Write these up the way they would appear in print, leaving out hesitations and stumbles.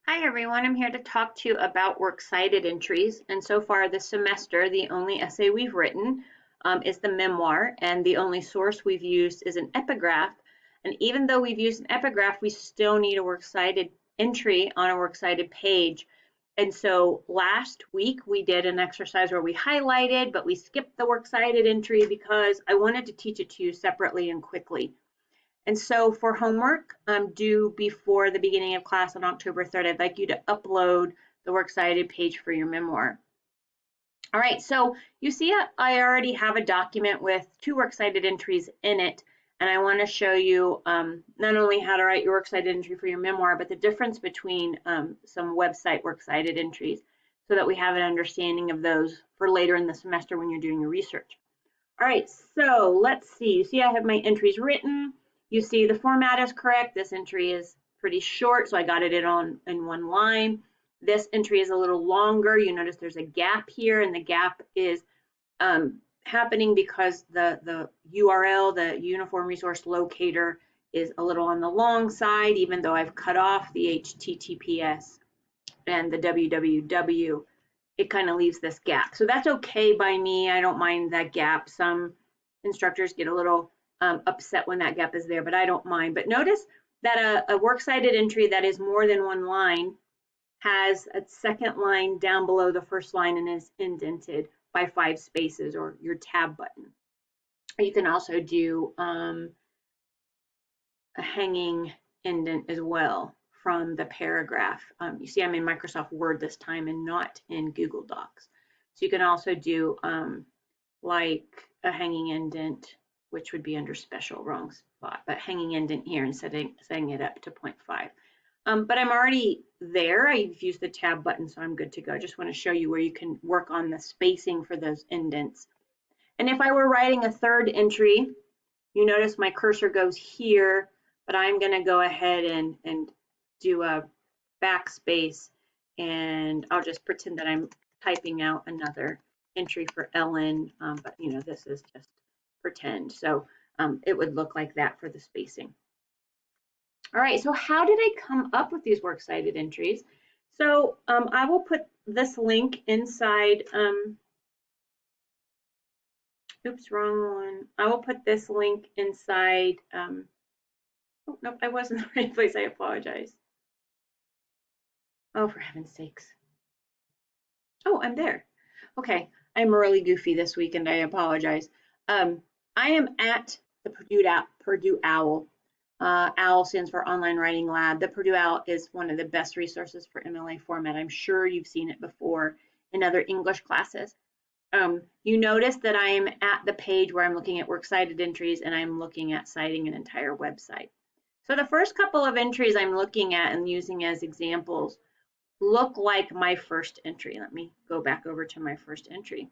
Hi everyone, I'm here to talk to you about works cited entries. And so far this semester, the only essay we've written is the memoir, and the only source we've used is an epigraph. And even though we've used an epigraph, we still need a works cited entry on a works cited page. And so last week we did an exercise where we highlighted, but we skipped the works cited entry because I wanted to teach it to you separately and quickly. And so for homework due before the beginning of class on October 3rd, I'd like you to upload the works cited page for your memoir. All right, so you see I already have a document with two works cited entries in it, and I want to show you not only how to write your works cited entry for your memoir, but the difference between some website works cited entries so that we have an understanding of those for later in the semester when you're doing your research. All right, so let's see. You see I have my entries written. You see the format is correct. This entry is pretty short, so I got it in one line. This entry is a little longer. You notice there's a gap here, and the gap is happening because the URL, the Uniform Resource Locator, is a little on the long side, even though I've cut off the HTTPS and the www. It kind of leaves this gap. So that's okay by me. I don't mind that gap. Some instructors get a little upset when that gap is there, but I don't mind. But notice that a works cited entry that is more than one line has a second line down below the first line and is indented by 5 spaces, or your tab button. You can also do a hanging indent as well from the paragraph. You see I'm in Microsoft Word this time and not in Google Docs. So you can also do like a hanging indent, which would be under special, wrong spot, but hanging indent here and setting it up to 0.5. But I'm already there. I've used the tab button, so I'm good to go. I just want to show you where you can work on the spacing for those indents. And if I were writing a third entry, you notice my cursor goes here, but I'm going to go ahead and do a backspace, and I'll just pretend that I'm typing out another entry for Ellen, but this is just pretend. So it would look like that for the spacing. All right, so how did I come up with these works cited entries? So I will put this link inside, oops, wrong one. I will put this link inside, oh, nope, I was in the right place, I apologize. Oh, for heaven's sakes. Oh, I'm there. Okay, I'm really goofy this week and I apologize. I am at the Purdue OWL. OWL stands for Online Writing Lab. The Purdue OWL is one of the best resources for MLA format. I'm sure you've seen it before in other English classes. You notice that I am at the page where I'm looking at works cited entries and I'm looking at citing an entire website. So the first couple of entries I'm looking at and using as examples look like my first entry. Let me go back over to my first entry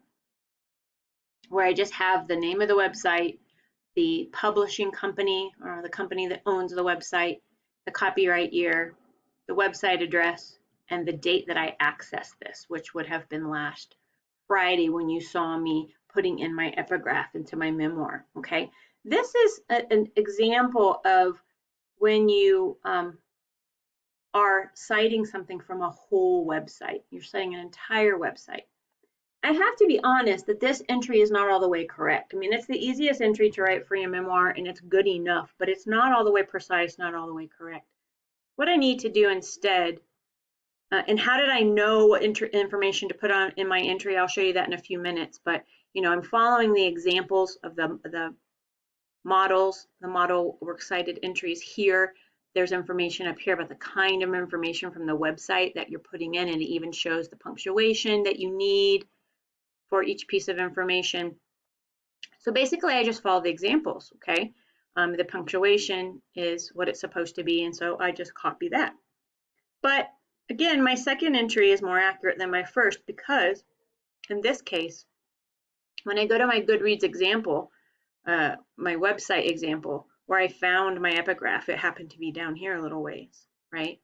where I just have the name of the website, the publishing company or the company that owns the website, the copyright year, the website address, and the date that I accessed this, which would have been last Friday when you saw me putting in my epigraph into my memoir. Okay, this is an example of when you are citing something from a whole website. You're citing an entire website. I have to be honest that this entry is not all the way correct. I mean, it's the easiest entry to write for your memoir and it's good enough, but it's not all the way precise, not all the way correct. What I need to do instead, and how did I know what information to put on in my entry? I'll show you that in a few minutes, but I'm following the examples of the models, the model works cited entries here. There's information up here about the kind of information from the website that you're putting in, and it even shows the punctuation that you need for each piece of information. So basically, I just follow the examples, okay? The punctuation is what it's supposed to be, and so I just copy that. But again, my second entry is more accurate than my first because in this case, when I go to my Goodreads example, my website example, where I found my epigraph, it happened to be down here a little ways, right?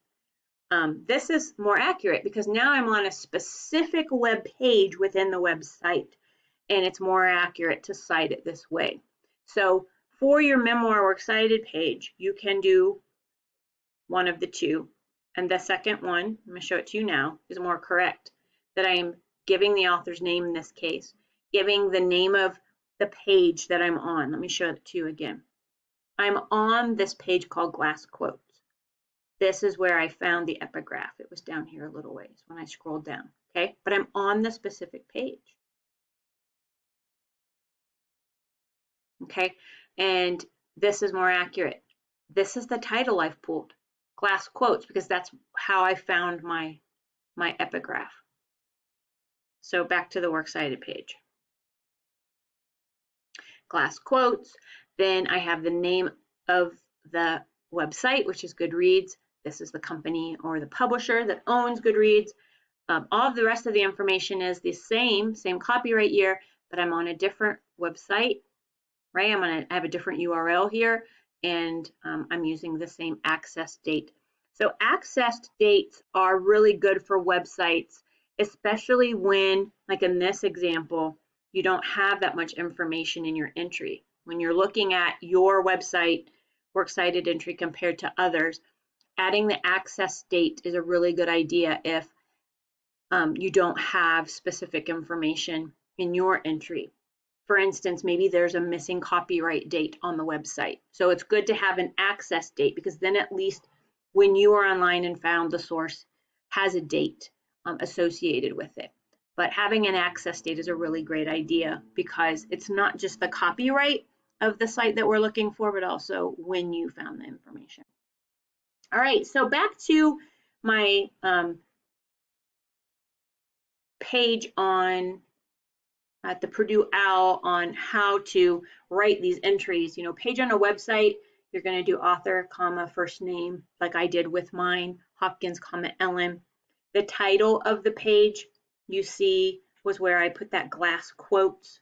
This is more accurate because now I'm on a specific web page within the website, and it's more accurate to cite it this way. So for your memoir works cited page, you can do one of the two. And the second one, I'm going to show it to you now, is more correct, that I am giving the author's name in this case, giving the name of the page that I'm on. Let me show it to you again. I'm on this page called Glass Quotes. This is where I found the epigraph. It was down here a little ways when I scrolled down, okay? But I'm on the specific page, okay? And this is more accurate. This is the title I've pulled, Glass Quotes, because that's how I found my epigraph. So back to the Works Cited page. Glass Quotes. Then I have the name of the website, which is Goodreads. This is the company or the publisher that owns Goodreads. All of the rest of the information is the same copyright year, but I'm on a different website, right? I have a different URL here, and I'm using the same access date. So accessed dates are really good for websites, especially when, like in this example, you don't have that much information in your entry. When you're looking at your website, works cited entry compared to others, adding the access date is a really good idea if you don't have specific information in your entry. For instance, maybe there's a missing copyright date on the website. So it's good to have an access date, because then at least when you are online and found, the source has a date associated with it. But having an access date is a really great idea, because it's not just the copyright of the site that we're looking for, but also when you found the information. All right, so back to my page on at the Purdue OWL on how to write these entries. You know, page on a website, you're going to do author, comma, first name, like I did with mine, Hopkins, comma, Ellen. The title of the page, you see, was where I put that Glass Quotes.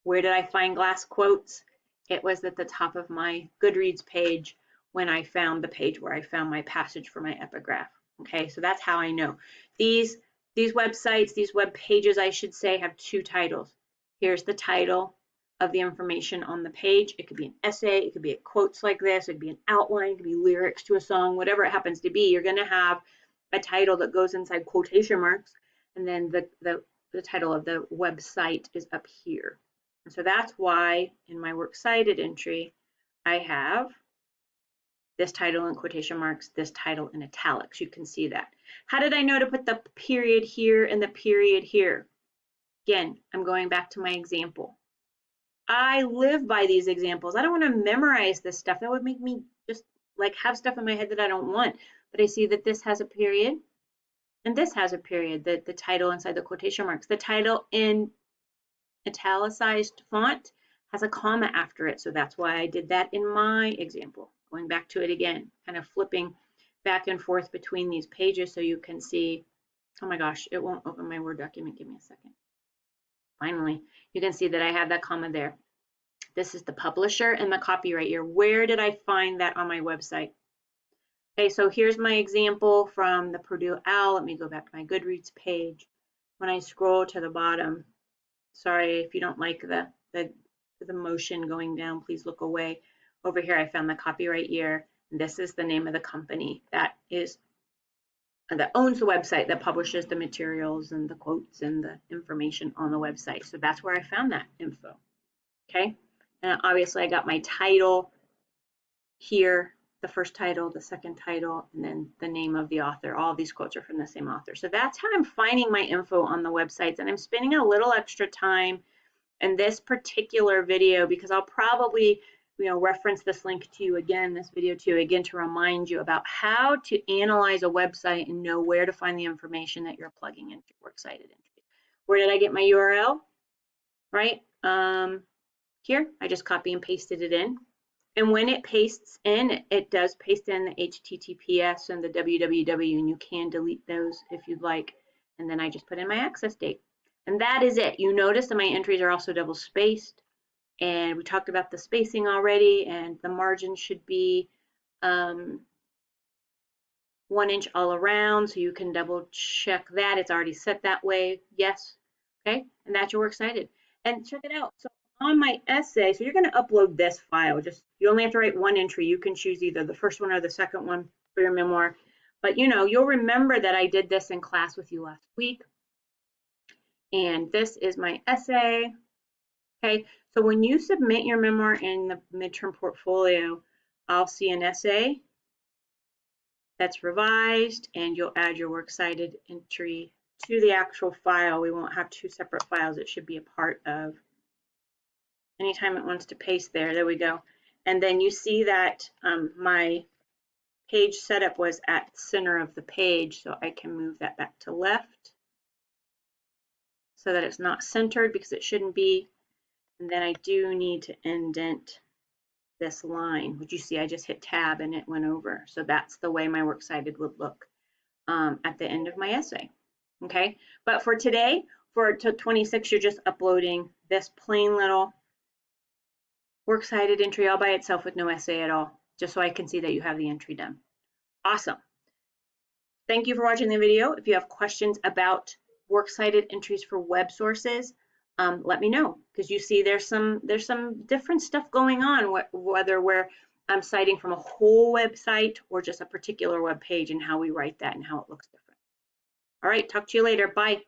Where did I find Glass Quotes? It was at the top of my Goodreads page when I found the page where I found my passage for my epigraph. Okay, so that's how I know. These websites, these web pages, I should say, have two titles. Here's the title of the information on the page. It could be an essay, it could be quotes like this, it could be an outline, it could be lyrics to a song, whatever it happens to be. You're going to have a title that goes inside quotation marks, and then the title of the website is up here. And so that's why in my works cited entry, I have this title in quotation marks, this title in italics. You can see that. How did I know to put the period here and the period here? Again, I'm going back to my example. I live by these examples. I don't want to memorize this stuff. That would make me just like have stuff in my head that I don't want. But I see that this has a period and this has a period, the title inside the quotation marks. The title in italicized font has a comma after it. So that's why I did that in my example. Going back to it again, kind of flipping back and forth between these pages so you can see. Oh my gosh, it won't open my Word document. Give me a second. Finally, you can see that I have that comma there. This is the publisher and the copyright year. Where did I find that on my website? Okay, so here's my example from the Purdue OWL. Let me go back to my Goodreads page. When I scroll to the bottom, sorry if you don't like the motion going down, please look away. Over here, I found the copyright year. This is the name of the company that owns the website, that publishes the materials and the quotes and the information on the website. So that's where I found that info. Okay, and obviously I got my title here, the first title, the second title, and then the name of the author. All of these quotes are from the same author. So that's how I'm finding my info on the websites, and I'm spending a little extra time in this particular video because I'll probably reference this link to you again, this video to you again, to remind you about how to analyze a website and know where to find the information that you're plugging into works cited entries. Where did I get my URL? Right here, I just copy and pasted it in. And when it pastes in, it does paste in the HTTPS and the www, and you can delete those if you'd like. And then I just put in my access date. And that is it. You notice that my entries are also double spaced. And we talked about the spacing already, and the margin should be 1 inch all around, so you can double check that. It's already set that way. Yes. Okay. And that's your works cited. And check it out. So on my essay, so you're going to upload this file. You only have to write one entry. You can choose either the first one or the second one for your memoir. But you know, you'll remember that I did this in class with you last week. And this is my essay. Okay, so when you submit your memoir in the midterm portfolio, I'll see an essay that's revised, and you'll add your works cited entry to the actual file. We won't have two separate files. It should be a part of. Anytime it wants to paste there we go. And then you see that my page setup was at the center of the page, so I can move that back to left so that it's not centered because it shouldn't be. And then I do need to indent this line, which you see I just hit tab and it went over. So that's the way my works cited would look at the end of my essay. Okay, but for today, for 26, you're just uploading this plain little works cited entry all by itself with no essay at all, just so I can see that you have the entry done. Awesome. Thank you for watching the video. If you have questions about works cited entries for web sources, let me know, because you see there's some different stuff going on, whether we're citing from a whole website or just a particular web page, and how we write that and how it looks different. All right, talk to you later. Bye.